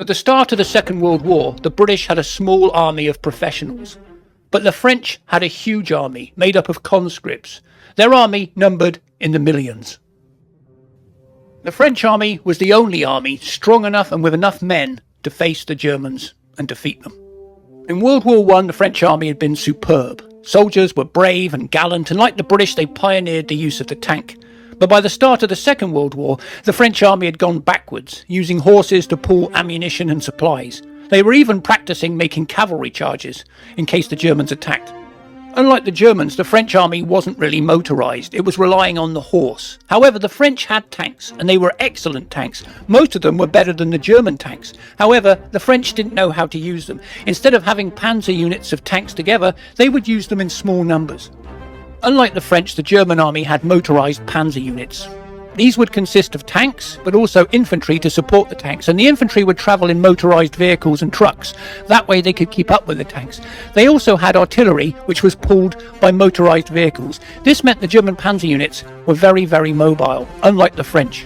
At the start of the Second World War, the British had a small army of professionals, but the French had a huge army made up of conscripts. Their army numbered in the millions. The French army was the only army strong enough and with enough men to face the Germans and defeat them. In World War I, the French army had been superb. Soldiers were brave and gallant, and like the British, they pioneered the use of the tank. But by the start of the Second World War, the French army had gone backwards, using horses to pull ammunition and supplies. They were even practicing making cavalry charges in case the Germans attacked. Unlike the Germans, the French army wasn't really motorised. It was relying on the horse. However, the French had tanks, and they were excellent tanks. Most of them were better than the German tanks. However, the French didn't know how to use them. Instead of having panzer units of tanks together, they would use them in small numbers. Unlike the French, the German army had motorised panzer units. These would consist of tanks, but also infantry to support the tanks, and the infantry would travel in motorised vehicles and trucks. That way they could keep up with the tanks. They also had artillery, which was pulled by motorised vehicles. This meant the German panzer units were very, very mobile, unlike the French.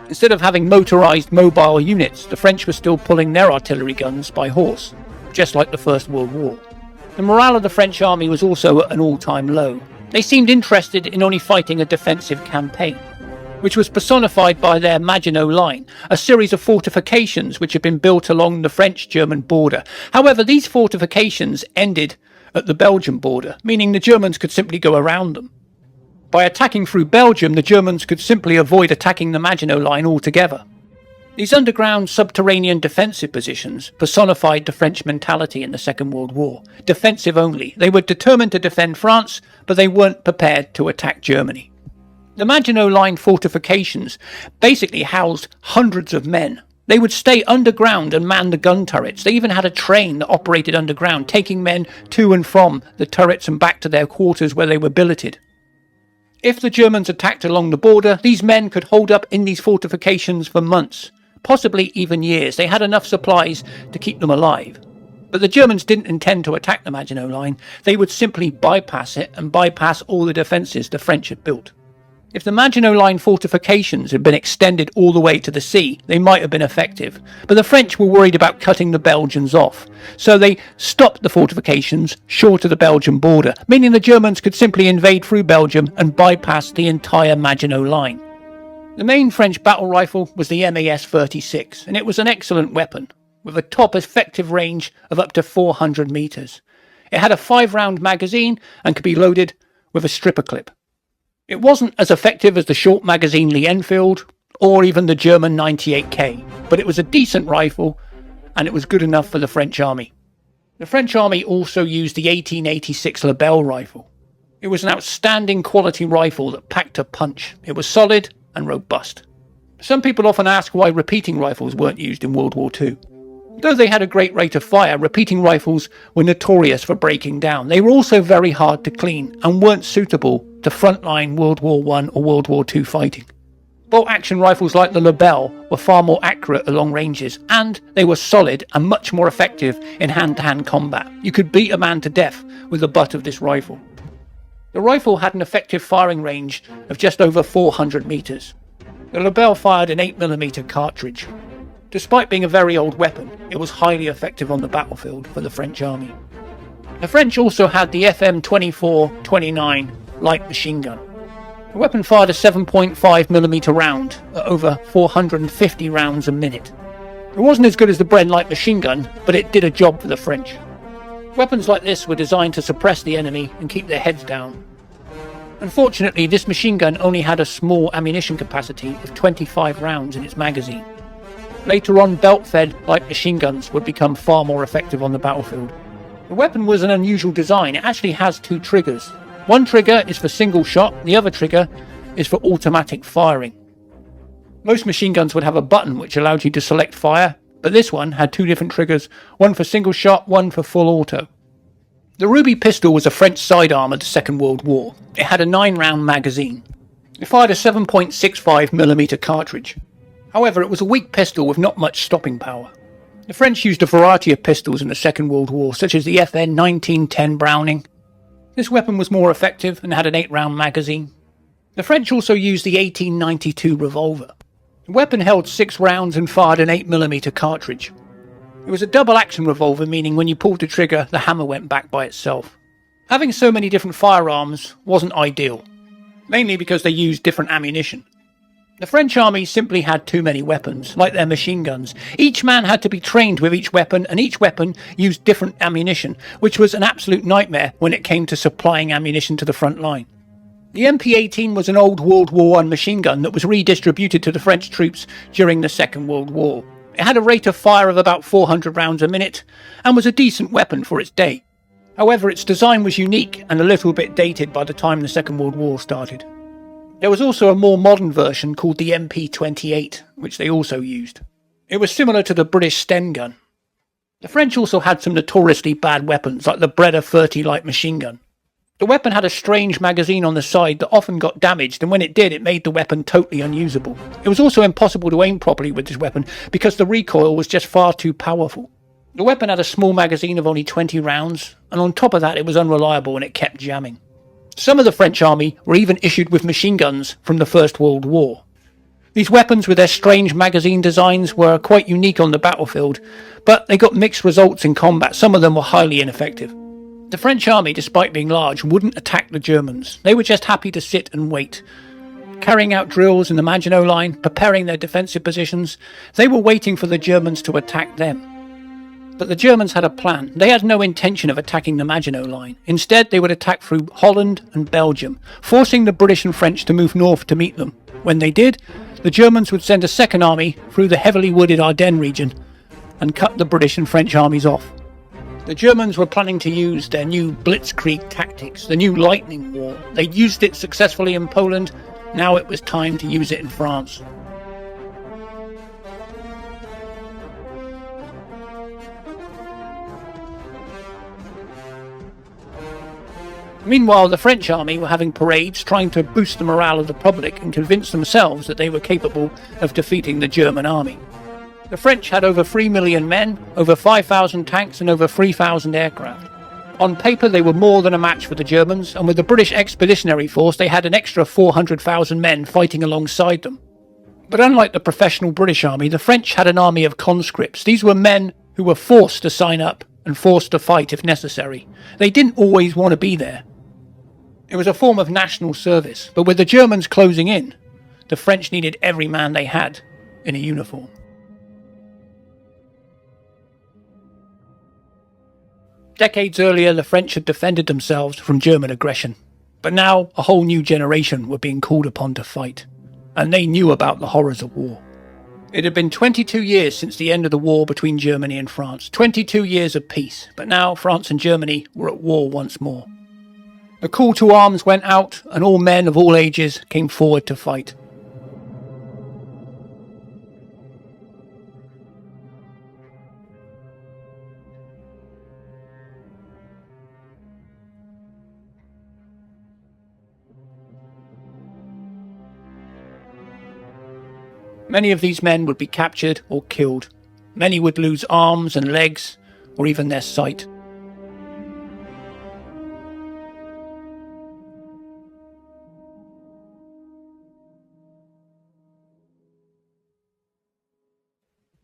Instead of having motorised mobile units, the French were still pulling their artillery guns by horse, just like the First World War. The morale of the French army was also at an all-time low. They seemed interested in only fighting a defensive campaign, which was personified by their Maginot Line, a series of fortifications which had been built along the French-German border. However, these fortifications ended at the Belgian border, meaning the Germans could simply go around them. By attacking through Belgium, the Germans could simply avoid attacking the Maginot Line altogether. These underground subterranean defensive positions personified the French mentality in the Second World War. Defensive only. They were determined to defend France, but they weren't prepared to attack Germany. The Maginot Line fortifications basically housed hundreds of men. They would stay underground and man the gun turrets. They even had a train that operated underground, taking men to and from the turrets and back to their quarters where they were billeted. If the Germans attacked along the border, these men could hold up in these fortifications for months, possibly even years. They had enough supplies to keep them alive. But the Germans didn't intend to attack the Maginot Line. They would simply bypass it and bypass all the defences the French had built. If the Maginot Line fortifications had been extended all the way to the sea, they might have been effective. But the French were worried about cutting the Belgians off. So they stopped the fortifications short of the Belgian border, meaning the Germans could simply invade through Belgium and bypass the entire Maginot Line. The main French battle rifle was the MAS-36, and it was an excellent weapon, with a top effective range of up to 400 metres. It had a 5-round magazine and could be loaded with a stripper clip. It wasn't as effective as the short magazine Lee Enfield or even the German 98K, but it was a decent rifle and it was good enough for the French army. The French army also used the 1886 Lebel rifle. It was an outstanding quality rifle that packed a punch. It was solid and robust. Some people often ask why repeating rifles weren't used in World War II. Though they had a great rate of fire, repeating rifles were notorious for breaking down. They were also very hard to clean and weren't suitable to frontline World War I or World War II fighting. Bolt-action rifles like the Lebel were far more accurate at long ranges, and they were solid and much more effective in hand-to-hand combat. You could beat a man to death with the butt of this rifle. The rifle had an effective firing range of just over 400 metres. The Lebel fired an 8mm cartridge. Despite being a very old weapon, it was highly effective on the battlefield for the French army. The French also had the FM-24-29 light machine gun. The weapon fired a 7.5mm round at over 450 rounds a minute. It wasn't as good as the Bren light machine gun, but it did a job for the French. Weapons like this were designed to suppress the enemy and keep their heads down. Unfortunately, this machine gun only had a small ammunition capacity of 25 rounds in its magazine. Later on, belt-fed light machine guns would become far more effective on the battlefield. The weapon was an unusual design. It actually has 2 triggers. One trigger is for single shot, the other trigger is for automatic firing. Most machine guns would have a button which allowed you to select fire, but this one had 2 different triggers, one for single shot, one for full auto. The Ruby pistol was a French sidearm of the Second World War. It had a 9-round magazine. It fired a 7.65mm cartridge. However, it was a weak pistol with not much stopping power. The French used a variety of pistols in the Second World War, such as the FN 1910 Browning. This weapon was more effective and had an 8-round magazine. The French also used the 1892 revolver. The weapon held 6 rounds and fired an 8mm cartridge. It was a double-action revolver, meaning when you pulled the trigger, the hammer went back by itself. Having so many different firearms wasn't ideal, mainly because they used different ammunition. The French army simply had too many weapons, like their machine guns. Each man had to be trained with each weapon, and each weapon used different ammunition, which was an absolute nightmare when it came to supplying ammunition to the front line. The MP-18 was an old World War I machine gun that was redistributed to the French troops during the Second World War. It had a rate of fire of about 400 rounds a minute, and was a decent weapon for its day. However, its design was unique and a little bit dated by the time the Second World War started. There was also a more modern version called the MP-28, which they also used. It was similar to the British Sten gun. The French also had some notoriously bad weapons, like the Breda 30 light machine gun. The weapon had a strange magazine on the side that often got damaged, and when it did, it made the weapon totally unusable. It was also impossible to aim properly with this weapon, because the recoil was just far too powerful. The weapon had a small magazine of only 20 rounds, and on top of that it was unreliable and it kept jamming. Some of the French army were even issued with machine guns from the First World War. These weapons with their strange magazine designs were quite unique on the battlefield, but they got mixed results in combat. Some of them were highly ineffective. The French army, despite being large, wouldn't attack the Germans. They were just happy to sit and wait. Carrying out drills in the Maginot Line, preparing their defensive positions, they were waiting for the Germans to attack them. But the Germans had a plan. They had no intention of attacking the Maginot Line. Instead, they would attack through Holland and Belgium, forcing the British and French to move north to meet them. When they did, the Germans would send a second army through the heavily wooded Ardennes region and cut the British and French armies off. The Germans were planning to use their new blitzkrieg tactics, the new lightning war. They'd used it successfully in Poland. Now it was time to use it in France. Meanwhile, the French army were having parades trying to boost the morale of the public and convince themselves that they were capable of defeating the German army. The French had over 3 million men, over 5,000 tanks and over 3,000 aircraft. On paper they were more than a match for the Germans, and with the British Expeditionary Force they had an extra 400,000 men fighting alongside them. But unlike the professional British army, the French had an army of conscripts. These were men who were forced to sign up and forced to fight if necessary. They didn't always want to be there. It was a form of national service, but with the Germans closing in, the French needed every man they had in a uniform. Decades earlier, the French had defended themselves from German aggression, but now a whole new generation were being called upon to fight, and they knew about the horrors of war. It had been 22 years since the end of the war between Germany and France, 22 years of peace, but now France and Germany were at war once more. The call to arms went out, and all men of all ages came forward to fight. Many of these men would be captured or killed. Many would lose arms and legs, or even their sight.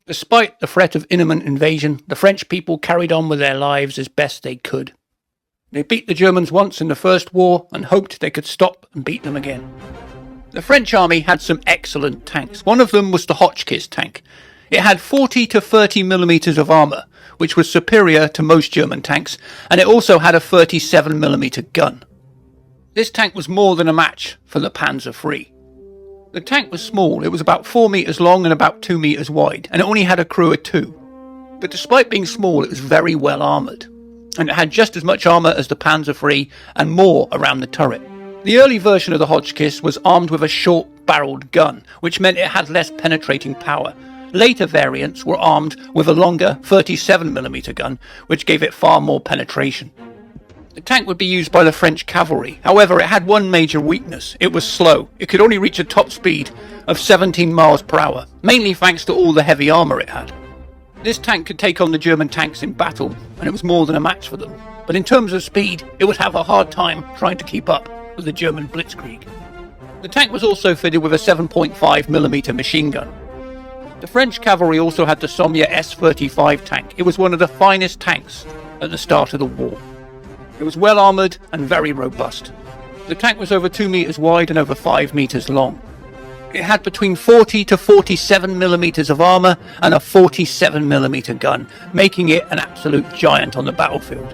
Despite the threat of imminent invasion, the French people carried on with their lives as best they could. They beat the Germans once in the First War and hoped they could stop and beat them again. The French army had some excellent tanks. One of them was the Hotchkiss tank. It had 40 to 30 millimeters of armour, which was superior to most German tanks, and it also had a 37mm gun. This tank was more than a match for the Panzer III. The tank was small. It was about 4 meters long and about 2 meters wide, and it only had a crew of 2. But despite being small, it was very well armoured, and it had just as much armour as the Panzer III and more around the turret. The early version of the Hotchkiss was armed with a short-barreled gun, which meant it had less penetrating power. Later variants were armed with a longer 37mm gun, which gave it far more penetration. The tank would be used by the French cavalry. However, it had one major weakness. It was slow. It could only reach a top speed of 17 miles per hour, mainly thanks to all the heavy armour it had. This tank could take on the German tanks in battle, and it was more than a match for them. But in terms of speed, it would have a hard time trying to keep up with the German blitzkrieg. The tank was also fitted with a 7.5mm machine gun. The French cavalry also had the Sommier S-35 tank. It was one of the finest tanks at the start of the war. It was well armoured and very robust. The tank was over 2 meters wide and over 5 meters long. It had between 40 to 47 millimeters of armour and a 47mm gun, making it an absolute giant on the battlefield.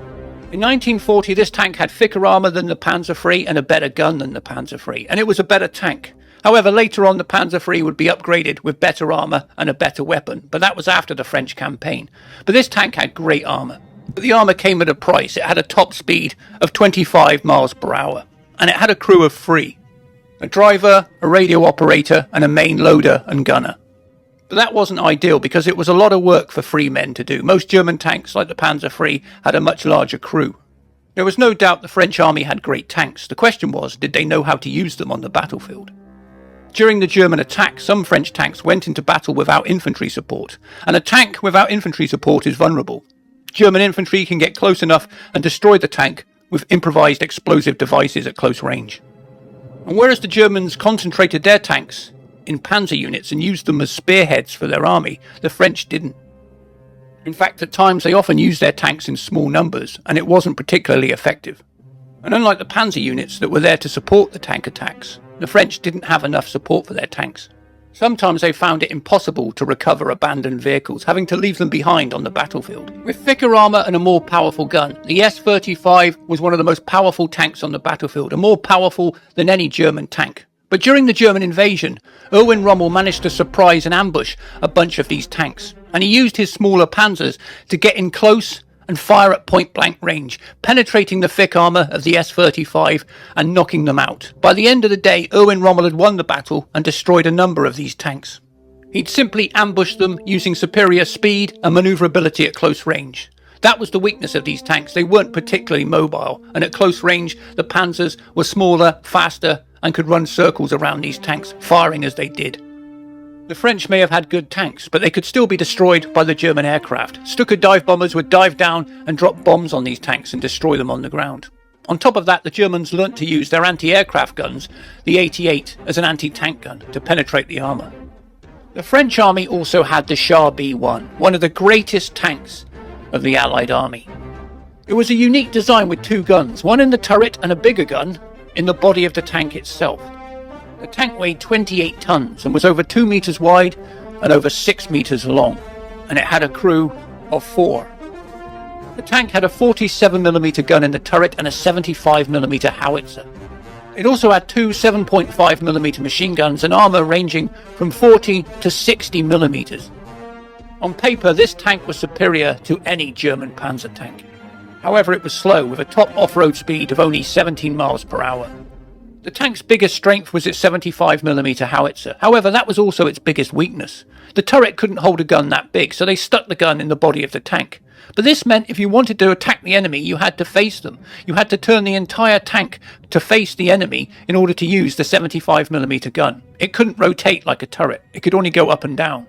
In 1940, this tank had thicker armour than the Panzer III and a better gun than the Panzer III, and it was a better tank. However, later on the Panzer III would be upgraded with better armour and a better weapon, but that was after the French campaign. But this tank had great armour. But the armour came at a price. It had a top speed of 25 miles per hour, and it had a crew of 3. A driver, a radio operator, and a main loader and gunner. But that wasn't ideal because it was a lot of work for 3 men to do. Most German tanks, like the Panzer III, had a much larger crew. There was no doubt the French army had great tanks. The question was, did they know how to use them on the battlefield? During the German attack, some French tanks went into battle without infantry support, and a tank without infantry support is vulnerable. German infantry can get close enough and destroy the tank with improvised explosive devices at close range. And whereas the Germans concentrated their tanks in panzer units and used them as spearheads for their army, the French didn't. In fact, at times they often used their tanks in small numbers, and it wasn't particularly effective. And unlike the panzer units that were there to support the tank attacks, the French didn't have enough support for their tanks. Sometimes they found it impossible to recover abandoned vehicles, having to leave them behind on the battlefield. With thicker armour and a more powerful gun, the S-35 was one of the most powerful tanks on the battlefield, and more powerful than any German tank. But during the German invasion, Erwin Rommel managed to surprise and ambush a bunch of these tanks, and he used his smaller panzers to get in close and fire at point-blank range, penetrating the thick armour of the S-35 and knocking them out. By the end of the day, Erwin Rommel had won the battle and destroyed a number of these tanks. He'd simply ambushed them using superior speed and manoeuvrability at close range. That was the weakness of these tanks. They weren't particularly mobile, and at close range, the panzers were smaller, faster, and could run circles around these tanks, firing as they did. The French may have had good tanks, but they could still be destroyed by the German aircraft. Stuka dive bombers would dive down and drop bombs on these tanks and destroy them on the ground. On top of that, the Germans learnt to use their anti-aircraft guns, the 88, as an anti-tank gun to penetrate the armour. The French army also had the Char B1, one of the greatest tanks of the Allied army. It was a unique design with 2 guns, one in the turret and a bigger gun in the body of the tank itself. The tank weighed 28 tons and was over 2 meters wide and over 6 meters long, and it had a crew of 4. The tank had a 47mm gun in the turret and a 75mm howitzer. It also had 2 7.5mm machine guns and armour ranging from 40 to 60mm. On paper, this tank was superior to any German panzer tank. However, it was slow, with a top off-road speed of only 17 miles per hour. The tank's biggest strength was its 75mm howitzer. However, that was also its biggest weakness. The turret couldn't hold a gun that big, so they stuck the gun in the body of the tank. But this meant if you wanted to attack the enemy, you had to face them. You had to turn the entire tank to face the enemy in order to use the 75mm gun. It couldn't rotate like a turret. It could only go up and down.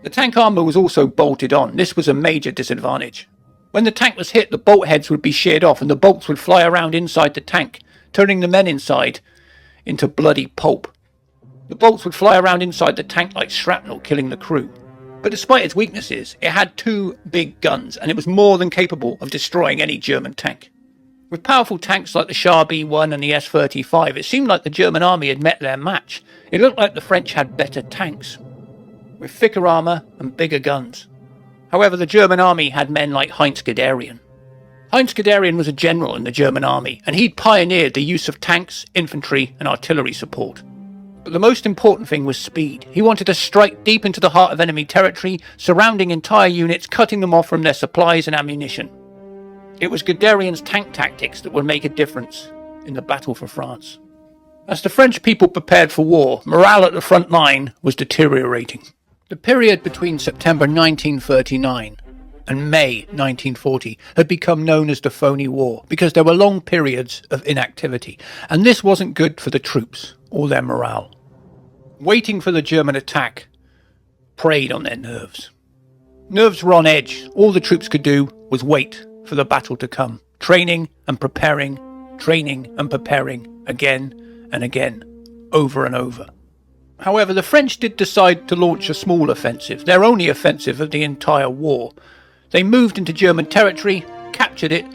The tank armour was also bolted on. This was a major disadvantage. When the tank was hit, the bolt heads would be sheared off and the bolts would fly around inside the tank, turning the men inside into bloody pulp. The bolts would fly around inside the tank like shrapnel, killing the crew. But despite its weaknesses, it had 2 big guns, and it was more than capable of destroying any German tank. With powerful tanks like the Char B1 and the S-35, it seemed like the German army had met their match. It looked like the French had better tanks, with thicker armour and bigger guns. However, the German army had men like Heinz Guderian. Heinz Guderian was a general in the German army, and he'd pioneered the use of tanks, infantry and artillery support. But the most important thing was speed. He wanted to strike deep into the heart of enemy territory, surrounding entire units, cutting them off from their supplies and ammunition. It was Guderian's tank tactics that would make a difference in the battle for France. As the French people prepared for war, morale at the front line was deteriorating. The period between September 1939 and May 1940 had become known as the Phony War because there were long periods of inactivity, and this wasn't good for the troops or their morale. Waiting for the German attack preyed on their nerves. Nerves were on edge. All the troops could do was wait for the battle to come, training and preparing again and again. over and over. However, the French did decide to launch a small offensive, their only offensive of the entire war. They moved into German territory, captured it,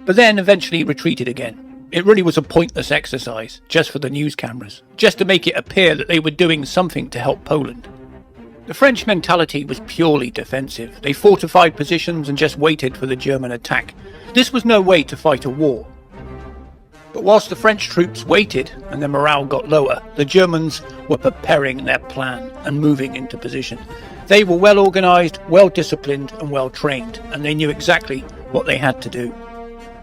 but then eventually retreated again. It really was a pointless exercise, just for the news cameras, just to make it appear that they were doing something to help Poland. The French mentality was purely defensive. They fortified positions and just waited for the German attack. This was no way to fight a war. But whilst the French troops waited and their morale got lower, the Germans were preparing their plan and moving into position. They were well organised, well disciplined and well trained, and they knew exactly what they had to do.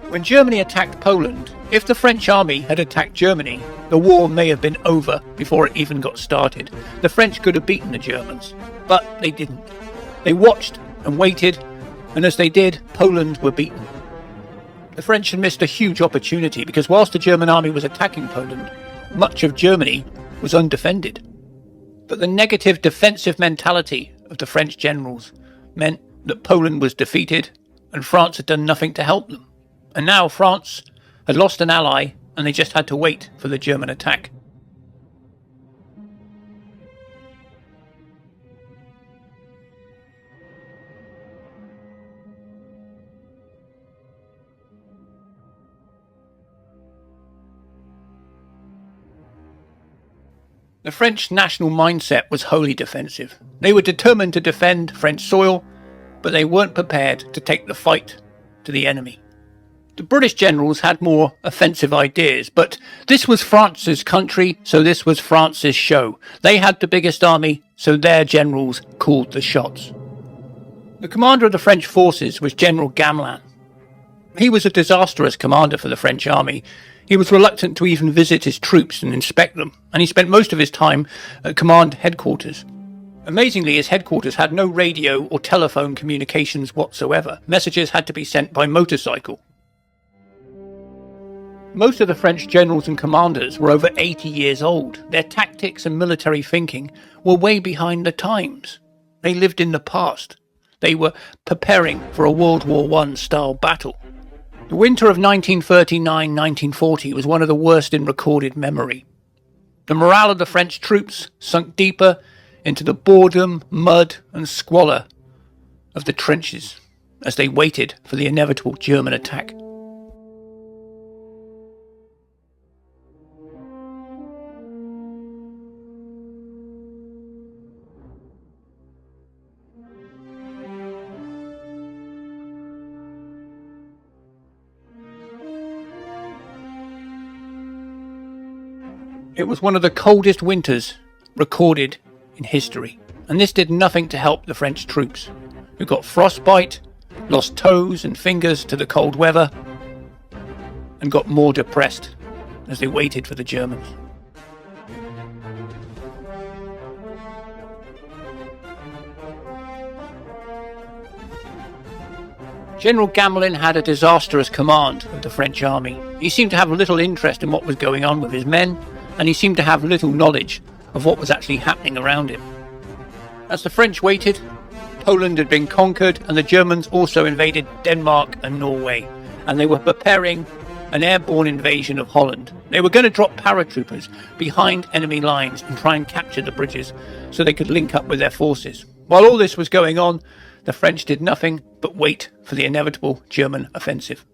When Germany attacked Poland, if the French army had attacked Germany, the war may have been over before it even got started. The French could have beaten the Germans, but they didn't. They watched and waited, and as they did, Poland were beaten. The French had missed a huge opportunity because whilst the German army was attacking Poland, much of Germany was undefended. But the negative defensive mentality of the French generals meant that Poland was defeated and France had done nothing to help them. And now France had lost an ally and they just had to wait for the German attack. The French national mindset was wholly defensive. They were determined to defend French soil, but they weren't prepared to take the fight to the enemy. The British generals had more offensive ideas, but this was France's country, so this was France's show. They had the biggest army, so their generals called the shots. The commander of the French forces was General Gamelin. He was a disastrous commander for the French army. He was reluctant to even visit his troops and inspect them, and he spent most of his time at command headquarters. Amazingly, his headquarters had no radio or telephone communications whatsoever. Messages had to be sent by motorcycle. Most of the French generals and commanders were over 80 years old. Their tactics and military thinking were way behind the times. They lived in the past. They were preparing for a World War I style battle. The winter of 1939-1940 was one of the worst in recorded memory. The morale of the French troops sunk deeper into the boredom, mud and squalor of the trenches as they waited for the inevitable German attack. It was one of the coldest winters recorded in history, and this did nothing to help the French troops, who got frostbite, lost toes and fingers to the cold weather, and got more depressed as they waited for the Germans. General Gamelin had a disastrous command of the French army. He seemed to have little interest in what was going on with his men, and he seemed to have little knowledge of what was actually happening around him. As the French waited, Poland had been conquered and the Germans also invaded Denmark and Norway, and they were preparing an airborne invasion of Holland. They were going to drop paratroopers behind enemy lines and try and capture the bridges so they could link up with their forces. While all this was going on, the French did nothing but wait for the inevitable German offensive.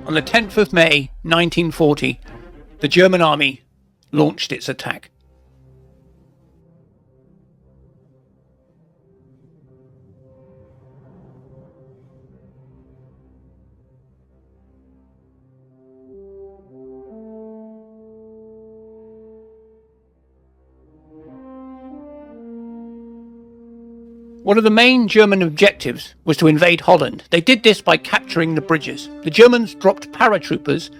On the 10th of May 1940, the German army launched its attack. One of the main German objectives was to invade Holland. They did this by capturing the bridges. The Germans dropped paratroopers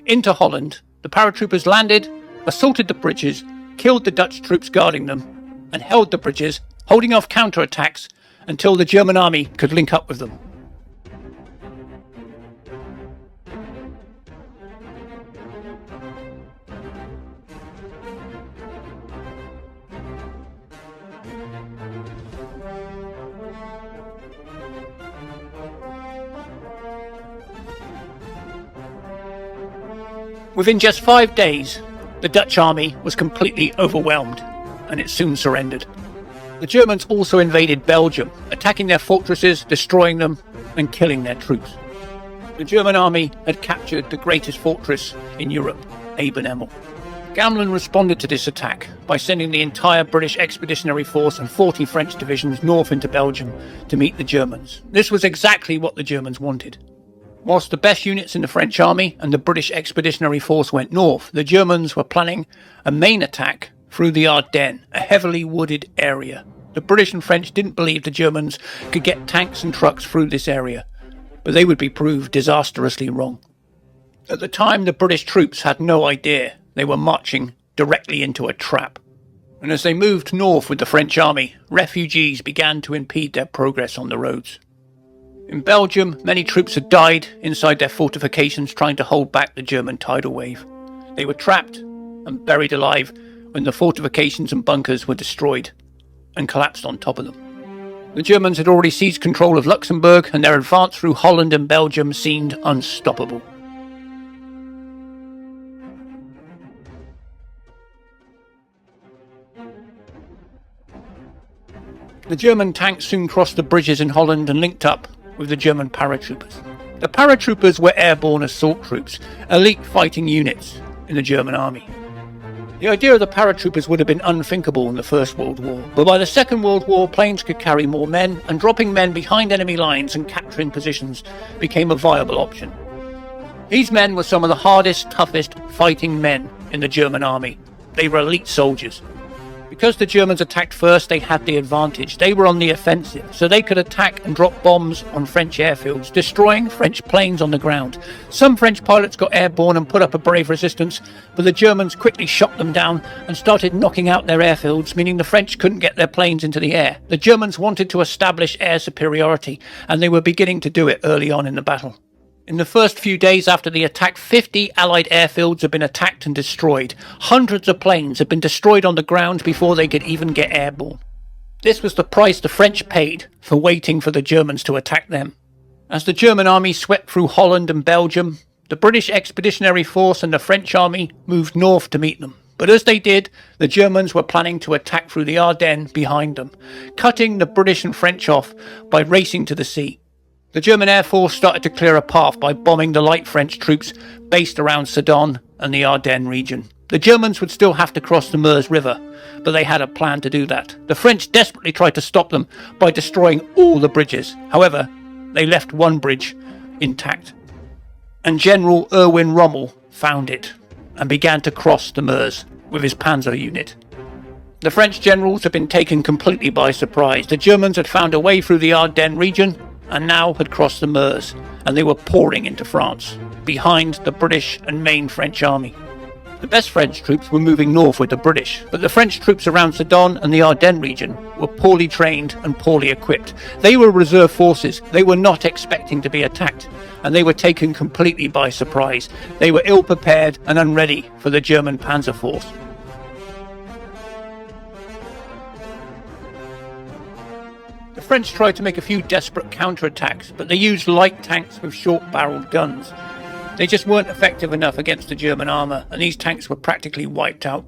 into Holland. The paratroopers landed, assaulted the bridges, killed the Dutch troops guarding them, and held the bridges, holding off counterattacks until the German army could link up with them. Within just 5 days, the Dutch army was completely overwhelmed, and it soon surrendered. The Germans also invaded Belgium, attacking their fortresses, destroying them, and killing their troops. The German army had captured the greatest fortress in Europe, Abenhemmel. Gamelin responded to this attack by sending the entire British Expeditionary Force and 40 French divisions north into Belgium to meet the Germans. This was exactly what the Germans wanted. Whilst the best units in the French army and the British Expeditionary Force went north, the Germans were planning a main attack through the Ardennes, a heavily wooded area. The British and French didn't believe the Germans could get tanks and trucks through this area, but they would be proved disastrously wrong. At the time, the British troops had no idea they were marching directly into a trap. And as they moved north with the French army, refugees began to impede their progress on the roads. In Belgium, many troops had died inside their fortifications trying to hold back the German tidal wave. They were trapped and buried alive when the fortifications and bunkers were destroyed and collapsed on top of them. The Germans had already seized control of Luxembourg, and their advance through Holland and Belgium seemed unstoppable. The German tanks soon crossed the bridges in Holland and linked up with the German paratroopers. The paratroopers were airborne assault troops, elite fighting units in the German army. The idea of the paratroopers would have been unthinkable in the First World War, but by the Second World War, planes could carry more men, and dropping men behind enemy lines and capturing positions became a viable option. These men were some of the hardest, toughest fighting men in the German army. They were elite soldiers. Because the Germans attacked first, they had the advantage. They were on the offensive, so they could attack and drop bombs on French airfields, destroying French planes on the ground. Some French pilots got airborne and put up a brave resistance, but the Germans quickly shot them down and started knocking out their airfields, meaning the French couldn't get their planes into the air. The Germans wanted to establish air superiority, and they were beginning to do it early on in the battle. In the first few days after the attack, 50 Allied airfields had been attacked and destroyed. Hundreds of planes had been destroyed on the ground before they could even get airborne. This was the price the French paid for waiting for the Germans to attack them. As the German army swept through Holland and Belgium, the British Expeditionary Force and the French army moved north to meet them. But as they did, the Germans were planning to attack through the Ardennes behind them, cutting the British and French off by racing to the sea. The German Air Force started to clear a path by bombing the light French troops based around Sedan and the Ardennes region. The Germans would still have to cross the Meuse River, but they had a plan to do that. The French desperately tried to stop them by destroying all the bridges. However, they left one bridge intact. And General Erwin Rommel found it and began to cross the Meuse with his panzer unit. The French generals had been taken completely by surprise. The Germans had found a way through the Ardennes region and now had crossed the Meuse, and they were pouring into France, behind the British and main French army. The best French troops were moving north with the British, but the French troops around Sedan and the Ardennes region were poorly trained and poorly equipped. They were reserve forces. They were not expecting to be attacked, and they were taken completely by surprise. They were ill-prepared and unready for the German panzer force. The French tried to make a few desperate counterattacks, but they used light tanks with short-barreled guns. They just weren't effective enough against the German armour, and these tanks were practically wiped out.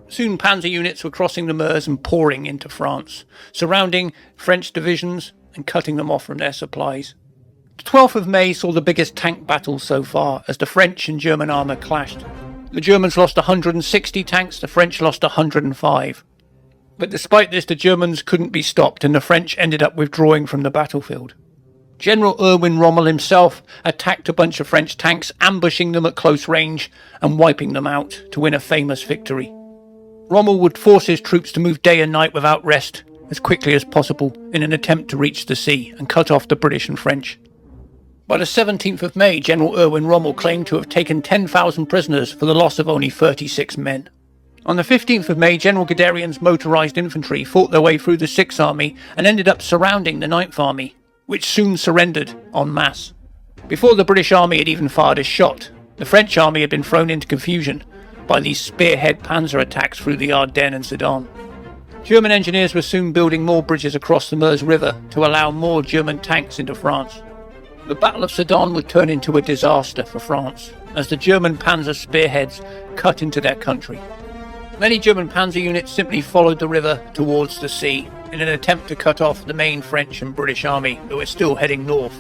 Soon panzer units were crossing the Meuse and pouring into France, surrounding French divisions and cutting them off from their supplies. The 12th of May saw the biggest tank battle so far as the French and German armour clashed. The Germans lost 160 tanks, the French lost 105. But despite this, the Germans couldn't be stopped, and the French ended up withdrawing from the battlefield. General Erwin Rommel himself attacked a bunch of French tanks, ambushing them at close range and wiping them out to win a famous victory. Rommel would force his troops to move day and night without rest as quickly as possible in an attempt to reach the sea and cut off the British and French. By the 17th of May, General Erwin Rommel claimed to have taken 10,000 prisoners for the loss of only 36 men. On the 15th of May, General Guderian's motorised infantry fought their way through the 6th Army and ended up surrounding the 9th Army, which soon surrendered en masse. Before the British Army had even fired a shot, the French Army had been thrown into confusion by these spearhead panzer attacks through the Ardennes and Sedan. German engineers were soon building more bridges across the Meuse River to allow more German tanks into France. The Battle of Sedan would turn into a disaster for France, as the German panzer spearheads cut into their country. Many German panzer units simply followed the river towards the sea in an attempt to cut off the main French and British army that were still heading north.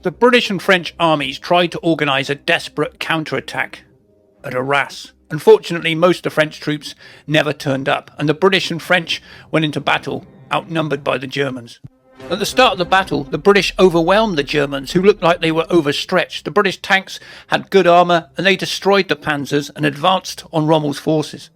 The British and French armies tried to organise a desperate counterattack at Arras. Unfortunately, most of the French troops never turned up, and the British and French went into battle outnumbered by the Germans. At the start of the battle, the British overwhelmed the Germans, who looked like they were overstretched. The British tanks had good armour, and they destroyed the panzers and advanced on Rommel's forces.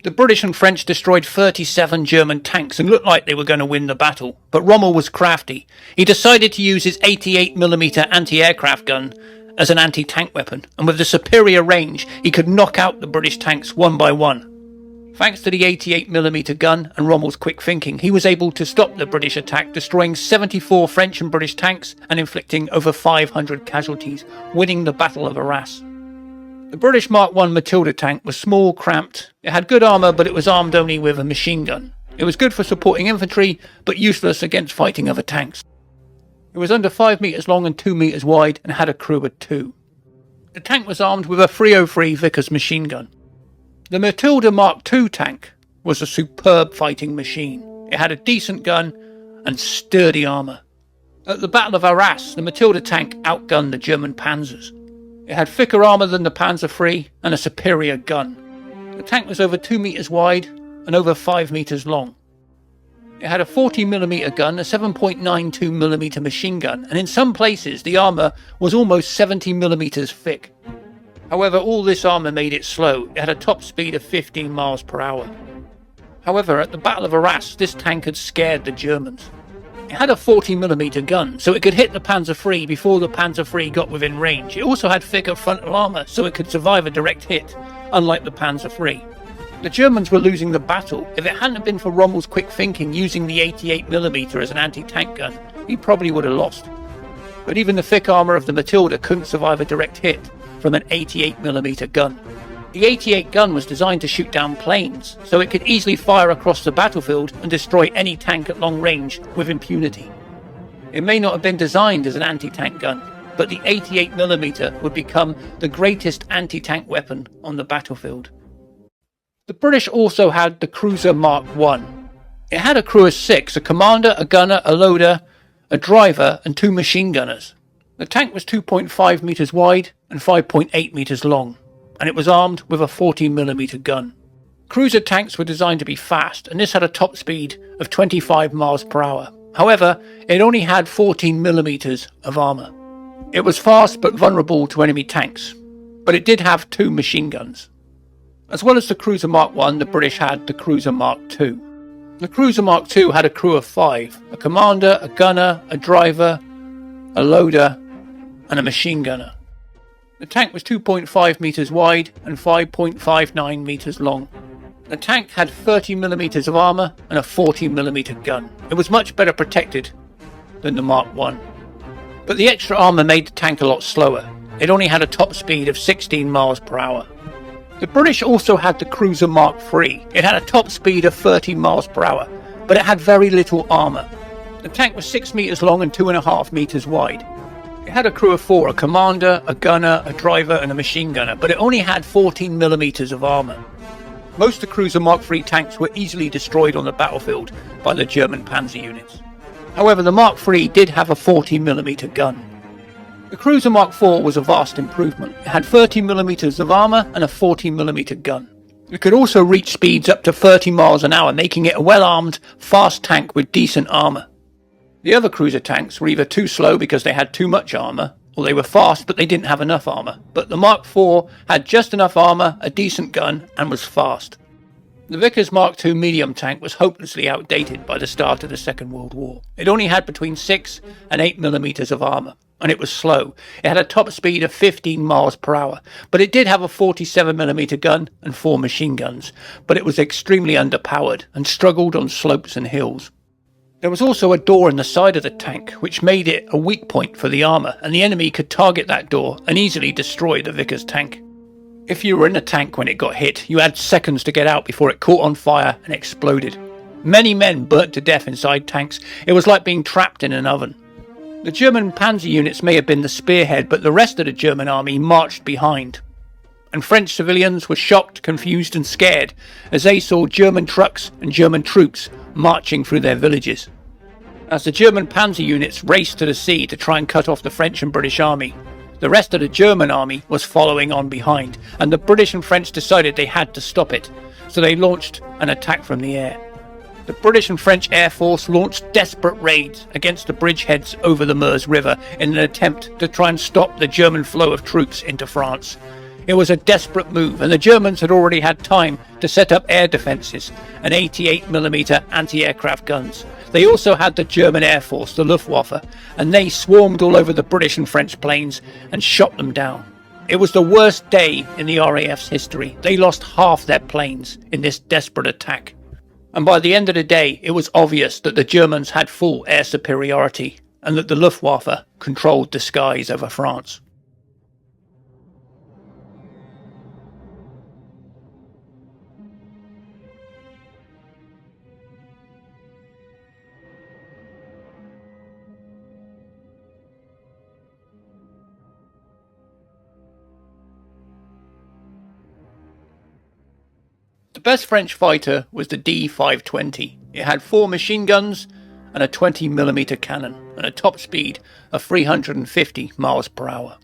The British and French destroyed 37 German tanks and looked like they were going to win the battle, but Rommel was crafty. He decided to use his 88mm anti-aircraft gun as an anti-tank weapon, and with the superior range, he could knock out the British tanks one by one. Thanks to the 88mm gun and Rommel's quick thinking, he was able to stop the British attack, destroying 74 French and British tanks and inflicting over 500 casualties, winning the Battle of Arras. The British Mark I Matilda tank was small, cramped. It had good armour, but it was armed only with a machine gun. It was good for supporting infantry, but useless against fighting other tanks. It was under 5 metres long and 2 metres wide and had a crew of 2. The tank was armed with a 303 Vickers machine gun. The Matilda Mark II tank was a superb fighting machine. It had a decent gun and sturdy armour. At the Battle of Arras, the Matilda tank outgunned the German panzers. It had thicker armour than the Panzer III and a superior gun. The tank was over 2 metres wide and over 5 metres long. It had a 40mm gun, a 7.92mm machine gun, and in some places the armour was almost 70mm thick. However, all this armour made it slow. It had a top speed of 15 miles per hour. However, at the Battle of Arras, this tank had scared the Germans. It had a 40mm gun, so it could hit the Panzer III before the Panzer III got within range. It also had thicker frontal armour, so it could survive a direct hit, unlike the Panzer III. The Germans were losing the battle. If it hadn't been for Rommel's quick thinking using the 88mm as an anti-tank gun, he probably would have lost. But even the thick armour of the Matilda couldn't survive a direct hit from an 88mm gun. The 88 gun was designed to shoot down planes, so it could easily fire across the battlefield and destroy any tank at long range with impunity. It may not have been designed as an anti-tank gun, but the 88mm would become the greatest anti-tank weapon on the battlefield. The British also had the Cruiser Mark I. It had a crew of 6, a commander, a gunner, a loader, a driver and 2 machine gunners. The tank was 2.5 metres wide and 5.8 metres long, and it was armed with a 40mm gun. Cruiser tanks were designed to be fast, and this had a top speed of 25 miles per hour. However, it only had 14mm of armour. It was fast but vulnerable to enemy tanks, but it did have 2 machine guns. As well as the Cruiser Mark I, the British had the Cruiser Mark II. The Cruiser Mark II had a crew of 5, a commander, a gunner, a driver, a loader, and a machine gunner. The tank was 2.5 metres wide and 5.59 metres long. The tank had 30mm of armour and a 40mm gun. It was much better protected than the Mark I. But the extra armour made the tank a lot slower. It only had a top speed of 16 miles per hour. The British also had the Cruiser Mark III. It had a top speed of 30 miles per hour, but it had very little armour. The tank was 6 metres long and 2.5 metres wide. It had a crew of 4, a commander, a gunner, a driver and a machine gunner, but it only had 14mm of armour. Most of the Cruiser Mark III tanks were easily destroyed on the battlefield by the German panzer units. However, the Mark III did have a 40mm gun. The Cruiser Mark IV was a vast improvement. It had 30mm of armour and a 40mm gun. It could also reach speeds up to 30 miles an hour, making it a well-armed, fast tank with decent armour. The other cruiser tanks were either too slow because they had too much armour, or they were fast but they didn't have enough armour. But the Mark IV had just enough armour, a decent gun, and was fast. The Vickers Mark II medium tank was hopelessly outdated by the start of the Second World War. It only had between 6 and 8mm of armour, and it was slow. It had a top speed of 15 miles per hour, but it did have a 47mm gun and 4 machine guns, but it was extremely underpowered and struggled on slopes and hills. There was also a door in the side of the tank, which made it a weak point for the armour, and the enemy could target that door and easily destroy the Vickers tank. If you were in a tank when it got hit, you had seconds to get out before it caught on fire and exploded. Many men burnt to death inside tanks. It was like being trapped in an oven. The German panzer units may have been the spearhead, but the rest of the German army marched behind. And French civilians were shocked, confused and scared as they saw German trucks and German troops marching through their villages. As the German panzer units raced to the sea to try and cut off the French and British army, the rest of the German army was following on behind, and the British and French decided they had to stop it, so they launched an attack from the air. The British and French Air Force launched desperate raids against the bridgeheads over the Meuse River in an attempt to try and stop the German flow of troops into France. It was a desperate move, and the Germans had already had time to set up air defences and 88mm anti-aircraft guns. They also had the German Air Force, the Luftwaffe, and they swarmed all over the British and French planes and shot them down. It was the worst day in the RAF's history. They lost half their planes in this desperate attack. And by the end of the day, it was obvious that the Germans had full air superiority and that the Luftwaffe controlled the skies over France. The best French fighter was the D-520. It had 4 machine guns and a 20mm cannon and a top speed of 350 miles per hour.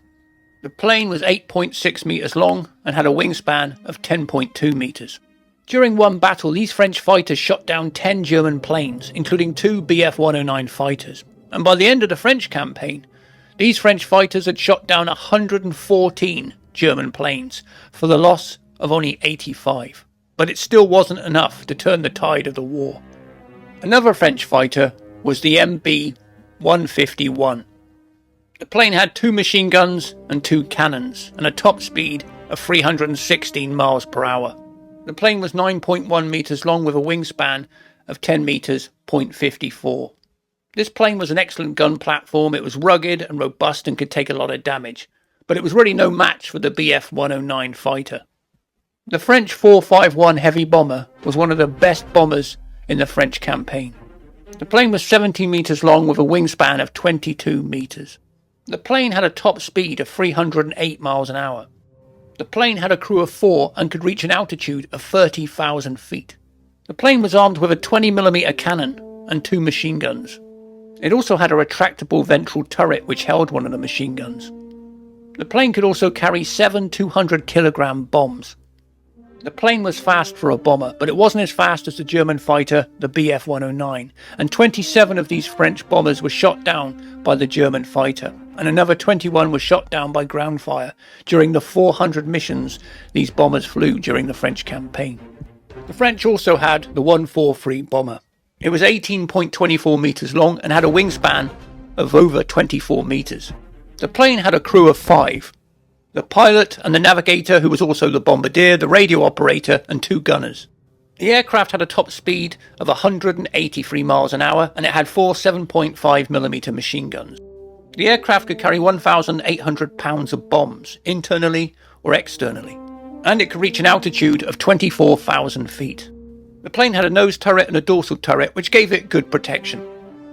The plane was 8.6 metres long and had a wingspan of 10.2 metres. During one battle, these French fighters shot down 10 German planes, including 2 Bf-109 fighters. And by the end of the French campaign, these French fighters had shot down 114 German planes for the loss of only 85. But it still wasn't enough to turn the tide of the war. Another French fighter was the MB-151. The plane had 2 machine guns and 2 cannons and a top speed of 316 miles per hour. The plane was 9.1 metres long with a wingspan of 10 metres, 0.54. This plane was an excellent gun platform. It was rugged and robust and could take a lot of damage, but it was really no match for the Bf-109 fighter. The French 451 heavy bomber was one of the best bombers in the French campaign. The plane was 17 metres long with a wingspan of 22 metres. The plane had a top speed of 308 miles an hour. The plane had a crew of 4 and could reach an altitude of 30,000 feet. The plane was armed with a 20mm cannon and 2 machine guns. It also had a retractable ventral turret which held one of the machine guns. The plane could also carry 7 200-kilogram bombs. The plane was fast for a bomber, but it wasn't as fast as the German fighter, the Bf-109, and 27 of these French bombers were shot down by the German fighter, and another 21 were shot down by ground fire during the 400 missions these bombers flew during the French campaign. The French also had the 143 bomber. It was 18.24 metres long and had a wingspan of over 24 metres. The plane had a crew of 5. The pilot and the navigator, who was also the bombardier, the radio operator and 2 gunners. The aircraft had a top speed of 183 miles an hour and it had 4 7.5mm machine guns. The aircraft could carry 1,800 pounds of bombs, internally or externally, and it could reach an altitude of 24,000 feet. The plane had a nose turret and a dorsal turret, which gave it good protection.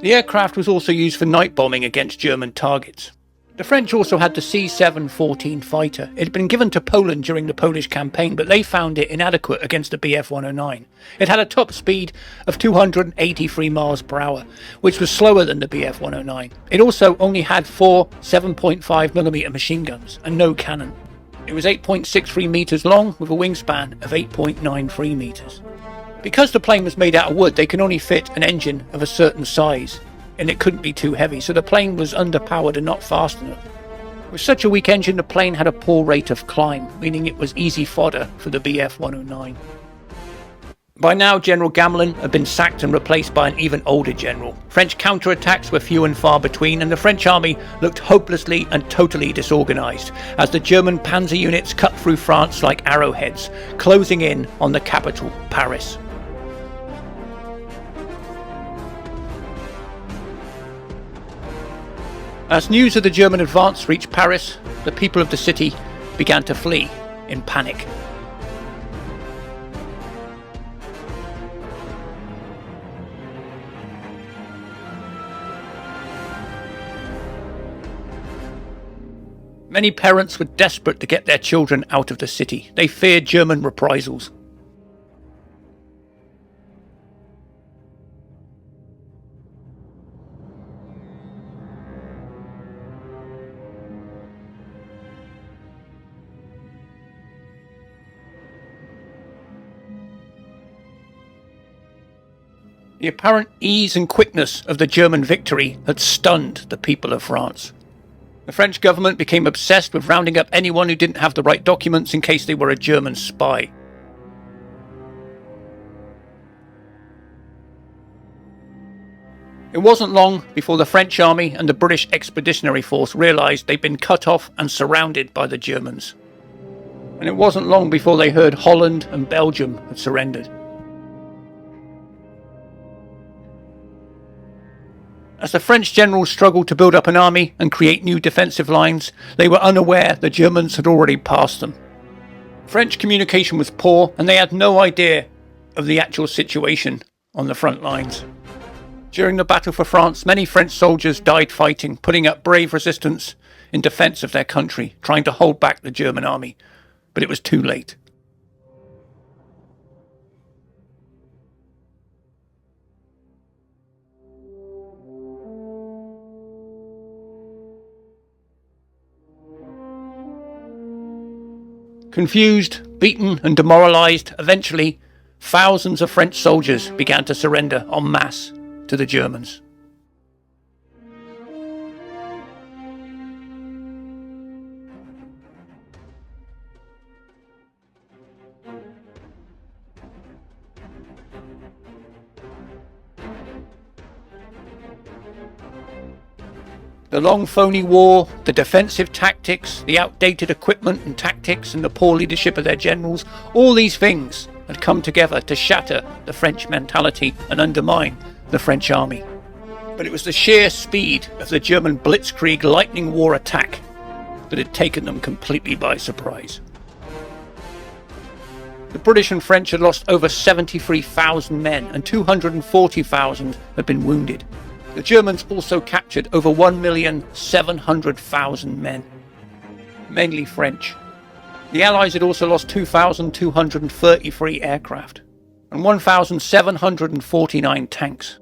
The aircraft was also used for night bombing against German targets. The French also had the C-714 fighter. It had been given to Poland during the Polish campaign, but they found it inadequate against the Bf-109. It had a top speed of 283 miles per hour, which was slower than the Bf-109. It also only had 4 7.5mm machine guns and no cannon. It was 8.63 metres long with a wingspan of 8.93 metres. Because the plane was made out of wood, they could only fit an engine of a certain size, and it couldn't be too heavy, so the plane was underpowered and not fast enough. With such a weak engine, the plane had a poor rate of climb, meaning it was easy fodder for the Bf-109. By now, General Gamelin had been sacked and replaced by an even older general. French counterattacks were few and far between, and the French army looked hopelessly and totally disorganised as the German panzer units cut through France like arrowheads, closing in on the capital, Paris. As news of the German advance reached Paris, the people of the city began to flee in panic. Many parents were desperate to get their children out of the city. They feared German reprisals. The apparent ease and quickness of the German victory had stunned the people of France. The French government became obsessed with rounding up anyone who didn't have the right documents in case they were a German spy. It wasn't long before the French army and the British Expeditionary Force realised they'd been cut off and surrounded by the Germans. And it wasn't long before they heard Holland and Belgium had surrendered. As the French generals struggled to build up an army and create new defensive lines, they were unaware the Germans had already passed them. French communication was poor, and they had no idea of the actual situation on the front lines. During the battle for France, many French soldiers died fighting, putting up brave resistance in defence of their country, trying to hold back the German army. But it was too late. Confused, beaten and demoralised, eventually thousands of French soldiers began to surrender en masse to the Germans. The long phony war, the defensive tactics, the outdated equipment and tactics and the poor leadership of their generals, all these things had come together to shatter the French mentality and undermine the French army. But it was the sheer speed of the German blitzkrieg lightning war attack that had taken them completely by surprise. The British and French had lost over 73,000 men and 240,000 had been wounded. The Germans also captured over 1,700,000 men, mainly French. The Allies had also lost 2,233 aircraft and 1,749 tanks.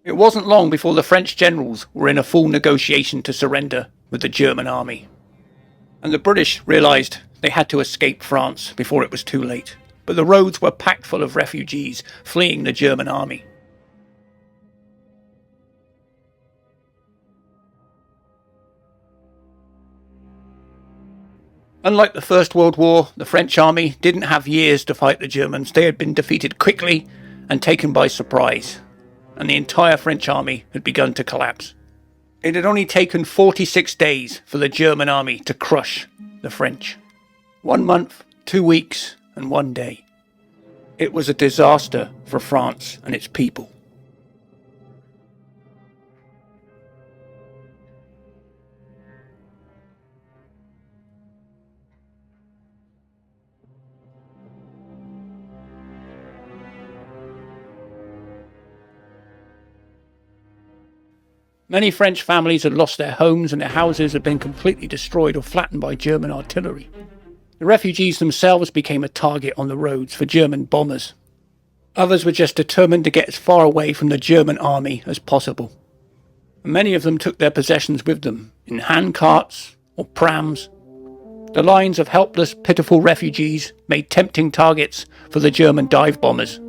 It wasn't long before the French generals were in a full negotiation to surrender with the German army. And the British realised they had to escape France before it was too late. But the roads were packed full of refugees fleeing the German army. Unlike the First World War, the French army didn't have years to fight the Germans. They had been defeated quickly and taken by surprise, and the entire French army had begun to collapse. It had only taken 46 days for the German army to crush the French. 1 month, 2 weeks, and 1 day. It was a disaster for France and its people. Many French families had lost their homes and their houses had been completely destroyed or flattened by German artillery. The refugees themselves became a target on the roads for German bombers. Others were just determined to get as far away from the German army as possible. And many of them took their possessions with them, in hand carts or prams. The lines of helpless, pitiful refugees made tempting targets for the German dive bombers.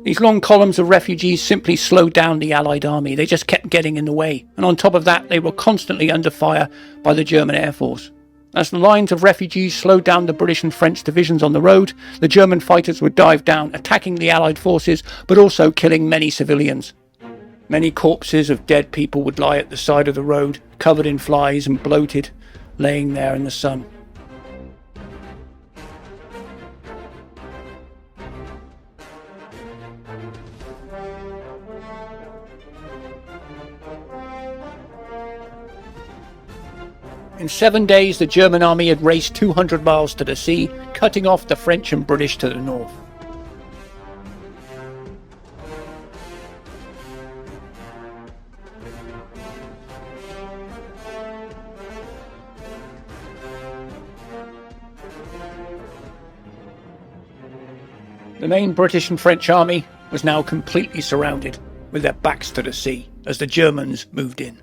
These long columns of refugees simply slowed down the Allied army. They just kept getting in the way. And on top of that, they were constantly under fire by the German Air Force. As the lines of refugees slowed down the British and French divisions on the road, the German fighters would dive down, attacking the Allied forces, but also killing many civilians. Many corpses of dead people would lie at the side of the road, covered in flies and bloated, laying there in the sun. 7 days, the German army had raced 200 miles to the sea, cutting off the French and British to the north. The main British and French army was now completely surrounded, with their backs to the sea, as the Germans moved in.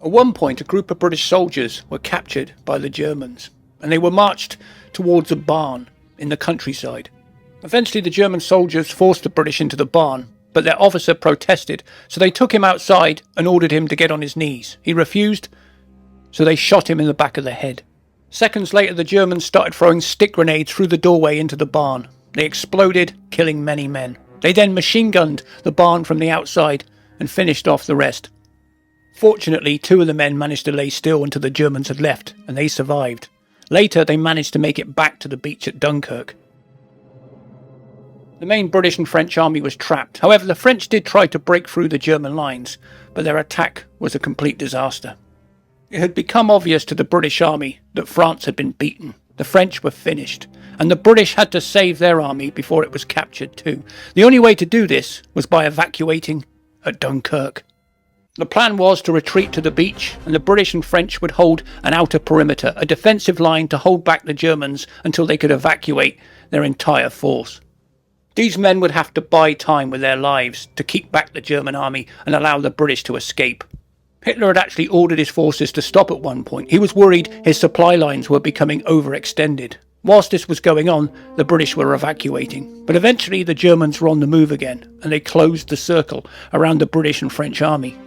At one point, a group of British soldiers were captured by the Germans, and they were marched towards a barn in the countryside. Eventually, the German soldiers forced the British into the barn, but their officer protested, so they took him outside and ordered him to get on his knees. He refused, so they shot him in the back of the head. Seconds later, the Germans started throwing stick grenades through the doorway into the barn. They exploded, killing many men. They then machine-gunned the barn from the outside and finished off the rest. Fortunately, 2 of the men managed to lay still until the Germans had left, and they survived. Later, they managed to make it back to the beach at Dunkirk. The main British and French army was trapped. However, the French did try to break through the German lines, but their attack was a complete disaster. It had become obvious to the British army that France had been beaten. The French were finished, and the British had to save their army before it was captured too. The only way to do this was by evacuating at Dunkirk. The plan was to retreat to the beach, and the British and French would hold an outer perimeter, a defensive line to hold back the Germans until they could evacuate their entire force. These men would have to buy time with their lives to keep back the German army and allow the British to escape. Hitler had actually ordered his forces to stop at one point. He was worried his supply lines were becoming overextended. Whilst this was going on, the British were evacuating. But eventually the Germans were on the move again, and they closed the circle around the British and French army.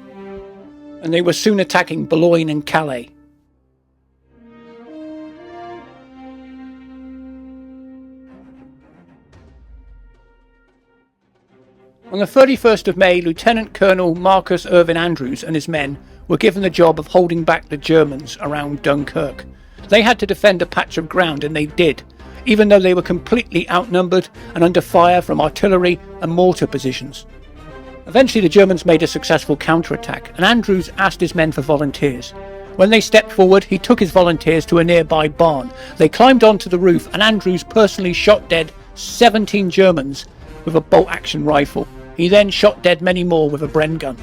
And they were soon attacking Boulogne and Calais. On the 31st of May, Lieutenant Colonel Marcus Irvin Andrews and his men were given the job of holding back the Germans around Dunkirk. They had to defend a patch of ground, and they did, even though they were completely outnumbered and under fire from artillery and mortar positions. Eventually the Germans made a successful counterattack, and Andrews asked his men for volunteers. When they stepped forward, he took his volunteers to a nearby barn. They climbed onto the roof, and Andrews personally shot dead 17 Germans with a bolt-action rifle. He then shot dead many more with a Bren gun.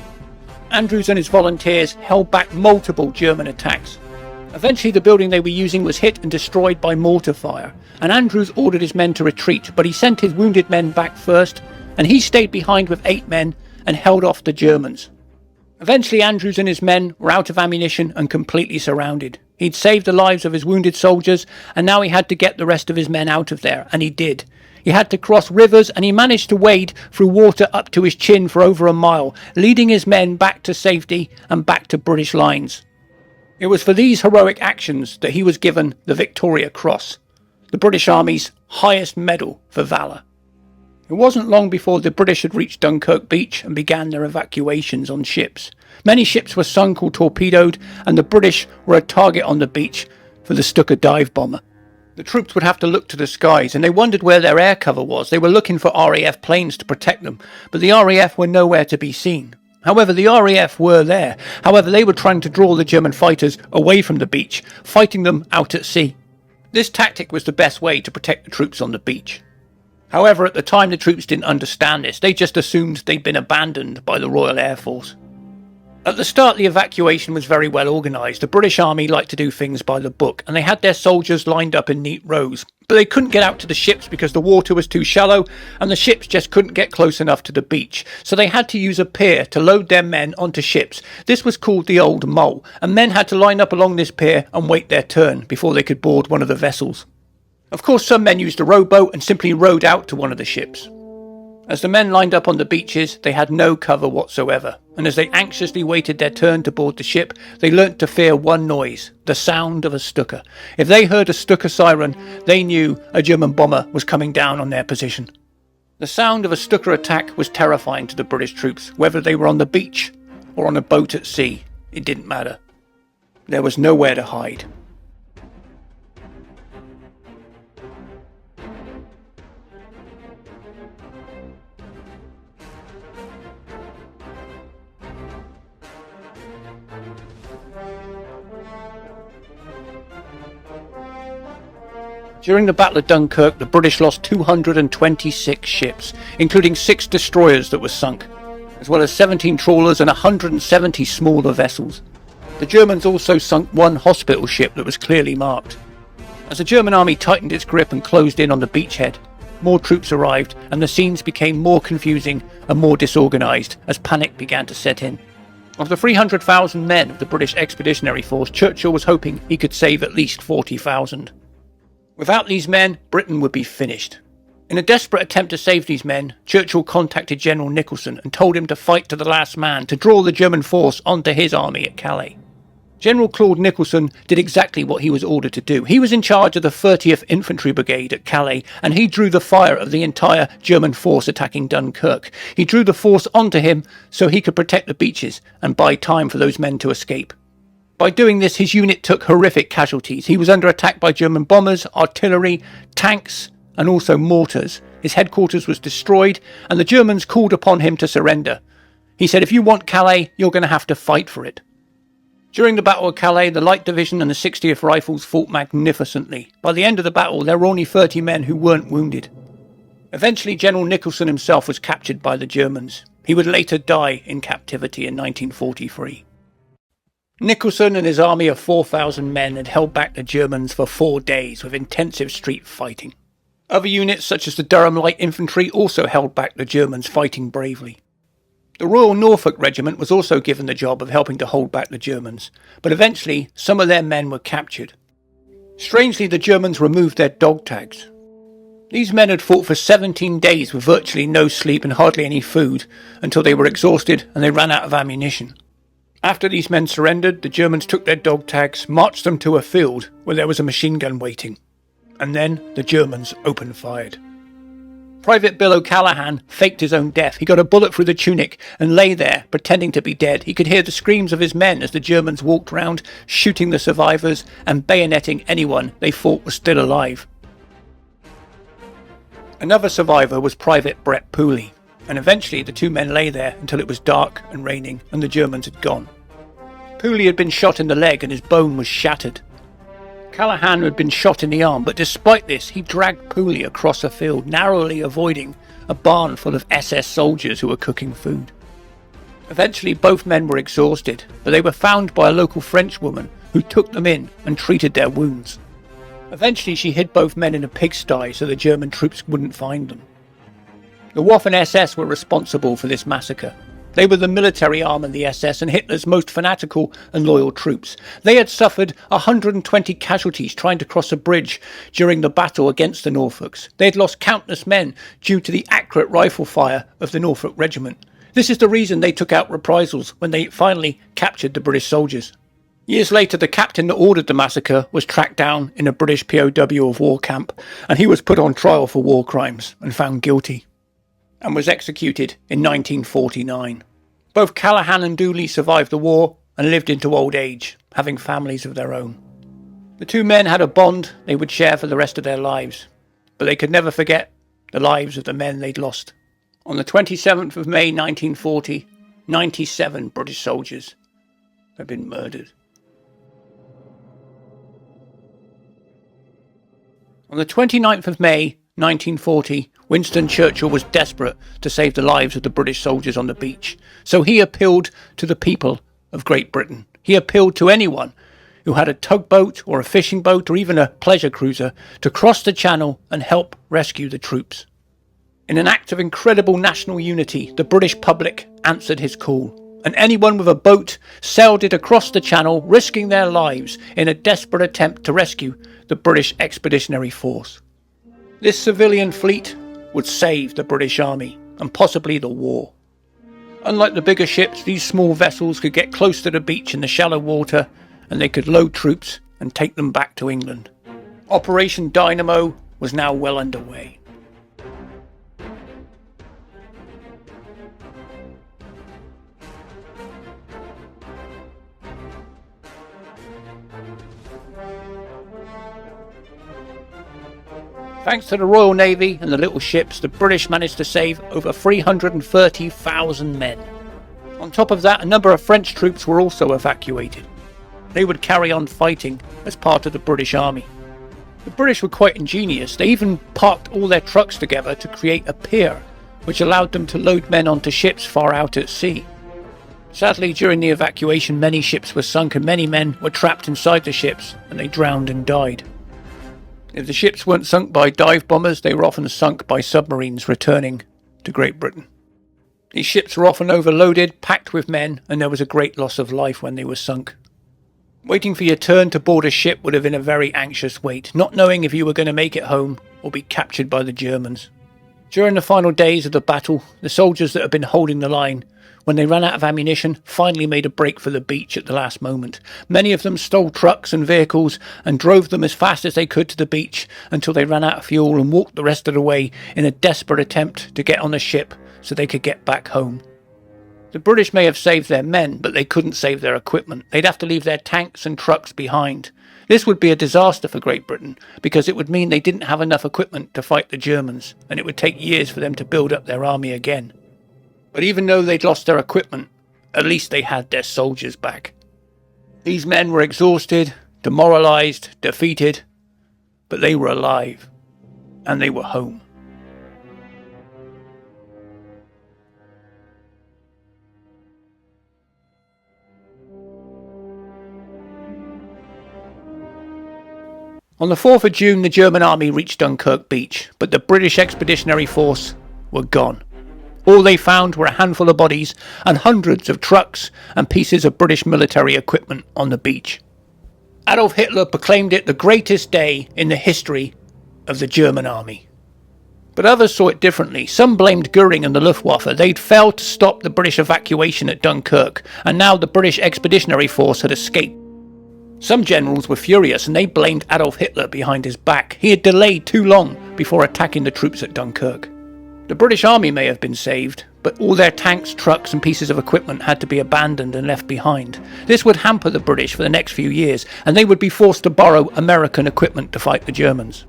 Andrews and his volunteers held back multiple German attacks. Eventually the building they were using was hit and destroyed by mortar fire, and Andrews ordered his men to retreat, but he sent his wounded men back first, and he stayed behind with 8 men and held off the Germans. Eventually Andrews and his men were out of ammunition and completely surrounded. He'd saved the lives of his wounded soldiers, and now he had to get the rest of his men out of there, and he did. He had to cross rivers, and he managed to wade through water up to his chin for over a mile, leading his men back to safety and back to British lines. It was for these heroic actions that he was given the Victoria Cross, the British Army's highest medal for valour. It wasn't long before the British had reached Dunkirk beach and began their evacuations on ships. Many ships were sunk or torpedoed, and the British were a target on the beach for the Stuka dive bomber. The troops would have to look to the skies, and they wondered where their air cover was. They were looking for RAF planes to protect them, but the RAF were nowhere to be seen. However, the RAF were there. However, they were trying to draw the German fighters away from the beach, fighting them out at sea. This tactic was the best way to protect the troops on the beach. However, at the time the troops didn't understand this. They just assumed they'd been abandoned by the Royal Air Force. At the start, the evacuation was very well organised. The British Army liked to do things by the book, and they had their soldiers lined up in neat rows. But they couldn't get out to the ships because the water was too shallow, and the ships just couldn't get close enough to the beach. So they had to use a pier to load their men onto ships. This was called the Old Mole, and men had to line up along this pier and wait their turn before they could board one of the vessels. Of course, some men used a rowboat and simply rowed out to one of the ships. As the men lined up on the beaches, they had no cover whatsoever, and as they anxiously waited their turn to board the ship, they learnt to fear one noise, the sound of a Stuka. If they heard a Stuka siren, they knew a German bomber was coming down on their position. The sound of a Stuka attack was terrifying to the British troops, whether they were on the beach or on a boat at sea. It didn't matter. There was nowhere to hide. During the Battle of Dunkirk, the British lost 226 ships, including 6 destroyers that were sunk, as well as 17 trawlers and 170 smaller vessels. The Germans also sunk 1 hospital ship that was clearly marked. As the German army tightened its grip and closed in on the beachhead, more troops arrived and the scenes became more confusing and more disorganised as panic began to set in. Of the 300,000 men of the British Expeditionary Force, Churchill was hoping he could save at least 40,000. Without these men, Britain would be finished. In a desperate attempt to save these men, Churchill contacted General Nicholson and told him to fight to the last man to draw the German force onto his army at Calais. General Claude Nicholson did exactly what he was ordered to do. He was in charge of the 30th Infantry Brigade at Calais, and he drew the fire of the entire German force attacking Dunkirk. He drew the force onto him so he could protect the beaches and buy time for those men to escape. By doing this, his unit took horrific casualties. He was under attack by German bombers, artillery, tanks, and also mortars. His headquarters was destroyed, and the Germans called upon him to surrender. He said, "If you want Calais, you're going to have to fight for it." During the Battle of Calais, the Light Division and the 60th Rifles fought magnificently. By the end of the battle, there were only 30 men who weren't wounded. Eventually, General Nicholson himself was captured by the Germans. He would later die in captivity in 1943. Nicholson and his army of 4,000 men had held back the Germans for 4 days with intensive street fighting. Other units such as the Durham Light Infantry also held back the Germans, fighting bravely. The Royal Norfolk Regiment was also given the job of helping to hold back the Germans, but eventually some of their men were captured. Strangely, the Germans removed their dog tags. These men had fought for 17 days with virtually no sleep and hardly any food until they were exhausted and they ran out of ammunition. After these men surrendered, the Germans took their dog tags, marched them to a field where there was a machine gun waiting, and then the Germans opened fire. Private Bill O'Callaghan faked his own death. He got a bullet through the tunic and lay there, pretending to be dead. He could hear the screams of his men as the Germans walked round, shooting the survivors and bayoneting anyone they thought was still alive. Another survivor was Private Brett Pooley, and eventually the 2 men lay there until it was dark and raining and the Germans had gone. Pooley had been shot in the leg and his bone was shattered. Callaghan had been shot in the arm, but despite this, he dragged Pooley across a field, narrowly avoiding a barn full of SS soldiers who were cooking food. Eventually, both men were exhausted, but they were found by a local French woman who took them in and treated their wounds. Eventually, she hid both men in a pigsty so the German troops wouldn't find them. The Waffen SS were responsible for this massacre. They were the military arm of the SS and Hitler's most fanatical and loyal troops. They had suffered 120 casualties trying to cross a bridge during the battle against the Norfolks. They had lost countless men due to the accurate rifle fire of the Norfolk Regiment. This is the reason they took out reprisals when they finally captured the British soldiers. Years later, the captain that ordered the massacre was tracked down in a British POW of war camp, and he was put on trial for war crimes and found guilty, and was executed in 1949. Both Callaghan and Dooley survived the war and lived into old age, having families of their own. The 2 men had a bond they would share for the rest of their lives, but they could never forget the lives of the men they'd lost. On the 27th of May 1940, 97 British soldiers had been murdered. On the 29th of May 1940, Winston Churchill was desperate to save the lives of the British soldiers on the beach, so he appealed to the people of Great Britain. He appealed to anyone who had a tugboat or a fishing boat or even a pleasure cruiser to cross the channel and help rescue the troops. In an act of incredible national unity, the British public answered his call, and anyone with a boat sailed it across the channel, risking their lives in a desperate attempt to rescue the British Expeditionary Force. This civilian fleet would save the British Army and possibly the war. Unlike the bigger ships, these small vessels could get close to the beach in the shallow water and they could load troops and take them back to England. Operation Dynamo was now well underway. Thanks to the Royal Navy and the little ships, the British managed to save over 330,000 men. On top of that, a number of French troops were also evacuated. They would carry on fighting as part of the British Army. The British were quite ingenious. They even parked all their trucks together to create a pier, which allowed them to load men onto ships far out at sea. Sadly, during the evacuation, many ships were sunk and many men were trapped inside the ships, and they drowned and died. If the ships weren't sunk by dive bombers, they were often sunk by submarines returning to Great Britain. These ships were often overloaded, packed with men, and there was a great loss of life when they were sunk. Waiting for your turn to board a ship would have been a very anxious wait, not knowing if you were going to make it home or be captured by the Germans. During the final days of the battle, the soldiers that had been holding the line, when they ran out of ammunition, finally made a break for the beach at the last moment. Many of them stole trucks and vehicles and drove them as fast as they could to the beach until they ran out of fuel and walked the rest of the way in a desperate attempt to get on the ship so they could get back home. The British may have saved their men, but they couldn't save their equipment. They'd have to leave their tanks and trucks behind. This would be a disaster for Great Britain, because it would mean they didn't have enough equipment to fight the Germans, and it would take years for them to build up their army again. But even though they'd lost their equipment, at least they had their soldiers back. These men were exhausted, demoralised, defeated, but they were alive, and they were home. On the 4th of June, the German army reached Dunkirk beach, but the British Expeditionary Force were gone. All they found were a handful of bodies and hundreds of trucks and pieces of British military equipment on the beach. Adolf Hitler proclaimed it the greatest day in the history of the German army. But others saw it differently. Some blamed Goering and the Luftwaffe. They'd failed to stop the British evacuation at Dunkirk, and now the British Expeditionary Force had escaped. Some generals were furious and they blamed Adolf Hitler behind his back. He had delayed too long before attacking the troops at Dunkirk. The British army may have been saved, but all their tanks, trucks and pieces of equipment had to be abandoned and left behind. This would hamper the British for the next few years, and they would be forced to borrow American equipment to fight the Germans.